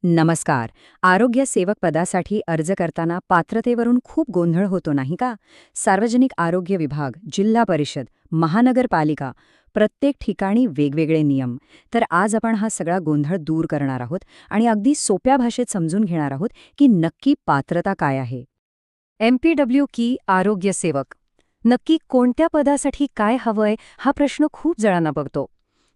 नमस्कार. आरोग्य सेवक पदासाठी अर्ज करताना पात्रतेवरून खूप गोंधळ होतो नाही का? सार्वजनिक आरोग्य विभाग, जिल्हा परिषद, महानगरपालिका, प्रत्येक ठिकाणी वेगवेगळे नियम. तर आज आपण हा सगळा गोंधळ दूर करणार आहोत आणि अगदी सोप्या भाषेत समजून घेणार आहोत की नक्की पात्रता काय आहे. MPW की आरोग्य सेवक. नक्की कोणत्या पदासाठी काय हवंय हा प्रश्न खूप जणांना बघतो.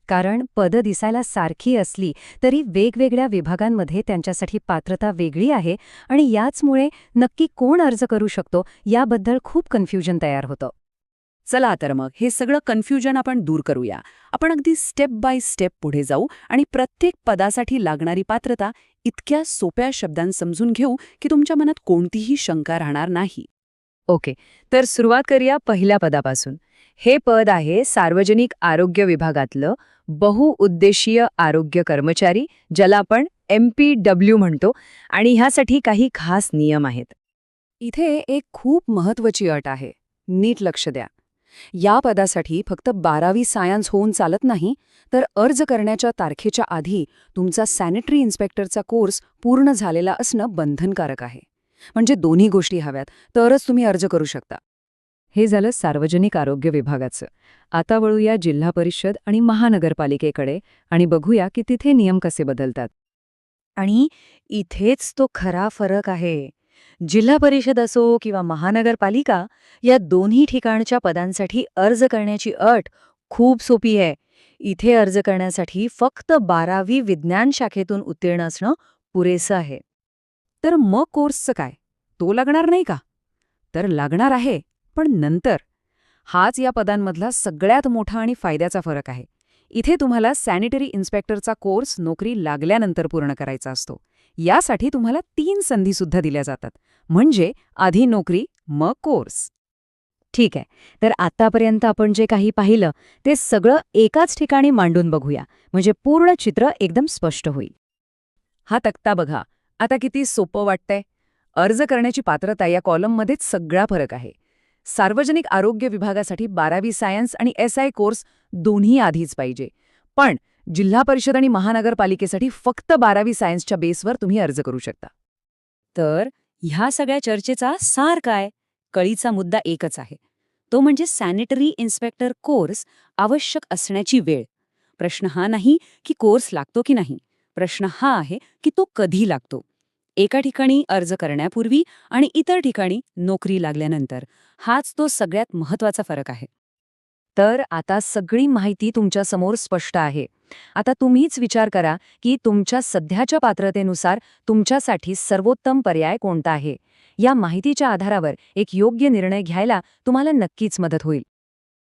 कारण पदं दिसायला सारखी असली तरी वेगवेगळ्या विभागांमध्ये त्यांच्यासाठी पात्रता वेगळी आहे आणि याचमुळे नक्की कोण अर्ज करू शकतो याबद्दल खूप कन्फ्युजन तयार होतं. चला तर मग हे सगळं कन्फ्युजन आपण दूर करूया. आपण अगदी स्टेप बाय स्टेप पुढे जाऊ आणि प्रत्येक पदासाठी लागणारी पात्रता इतक्या सोप्या शब्दांत समजून घेऊ की तुमच्या मनात कोणतीही शंका राहणार नाही. ओके, तर सुरुवात करूया पहिल्या पदापासून. हे पद आहे सार्वजनिक आरोग्य विभागातलं बहुउद्देशीय आरोग्य कर्मचारी, ज्याला आपण MPW म्हणतो, आणि ह्यासाठी काही खास नियम आहेत. इथे एक खूप महत्त्वाची अट आहे. नीट लक्ष द्या. या पदासाठी फक्त 12वी सायन्स होऊन चालत नाही, तर अर्ज करण्याच्या तारखेच्या आधी तुमचा सॅनिटरी इन्स्पेक्टरचा कोर्स पूर्ण झालेला असणं बंधनकारक आहे. म्हणजे दोन्ही गोष्टी हव्यात तरच तुम्ही अर्ज करू शकता. हे झालं सार्वजनिक आरोग्य विभागाचं. आता वळूया जिल्हा परिषद आणि महानगरपालिकेकडे आणि बघूया की तिथे नियम कसे बदलतात. आणि इथेच तो खरा फरक आहे. जिल्हा परिषद असो किंवा महानगरपालिका, या दोन्ही ठिकाणच्या पदांसाठी अर्ज करण्याची अट खूप सोपी आहे. इथे अर्ज करण्यासाठी फक्त 12वी विज्ञान शाखेतून उत्तीर्ण असणं पुरेसं आहे. तर मग कोर्सचं काय? तो लागणार नाही का? तर लागणार आहे, पण नंतर. हाच या पदांमधला सगळ्यात मोठा आणि फायद्याचा फरक आहे. इथे तुम्हाला सॅनिटरी इन्स्पेक्टरचा कोर्स नोकरी लागल्यानंतर पूर्ण करायचा असतो. यासाठी तुम्हाला 3 संधीसुद्धा दिल्या जातात. म्हणजे आधी नोकरी, मग कोर्स. ठीक आहे, तर आतापर्यंत आपण जे काही पाहिलं ते सगळं एकाच ठिकाणी मांडून बघूया, म्हणजे पूर्ण चित्र एकदम स्पष्ट होईल. हा तक्ता बघा. आता किती सोपं वाटतंय. अर्ज करण्याची पात्रता या कॉलममध्येच सगळा फरक आहे. सार्वजनिक आरोग्य विभागासाठी 12वी सायन्स आणि SI कोर्स दोन्ही आधीच पाहिजे. पण जिल्हा परिषद आणि महानगरपालिकेसाठी फक्त 12वी सायन्सच्या बेसवर तुम्ही अर्ज करू शकता. तर ह्या सगळ्या चर्चेचा सार काय? कळीचा मुद्दा एकच आहे. तो म्हणजे सॅनिटरी इन्स्पेक्टर कोर्स आवश्यक असण्याची वेळ. प्रश्न हा नाही की कोर्स लागतो की नाही. प्रश्न हा आहे की तो कधी लागतो. एका ठिकाणी अर्ज करण्यापूर्वी आणि इतर ठिकाणी नोकरी लागल्यानंतर. हाच तो सगळ्यात महत्त्वाचा फरक आहे. तर आता सगळी माहिती तुमच्या समोर स्पष्ट आहे. आता तुम्हीच विचार करा की तुमच्या सध्याच्या पात्रतेनुसार तुमच्यासाठी सर्वोत्तम पर्याय कोणता आहे. या माहितीच्या आधारावर एक योग्य निर्णय घ्यायला तुम्हाला नक्कीच मदत होईल.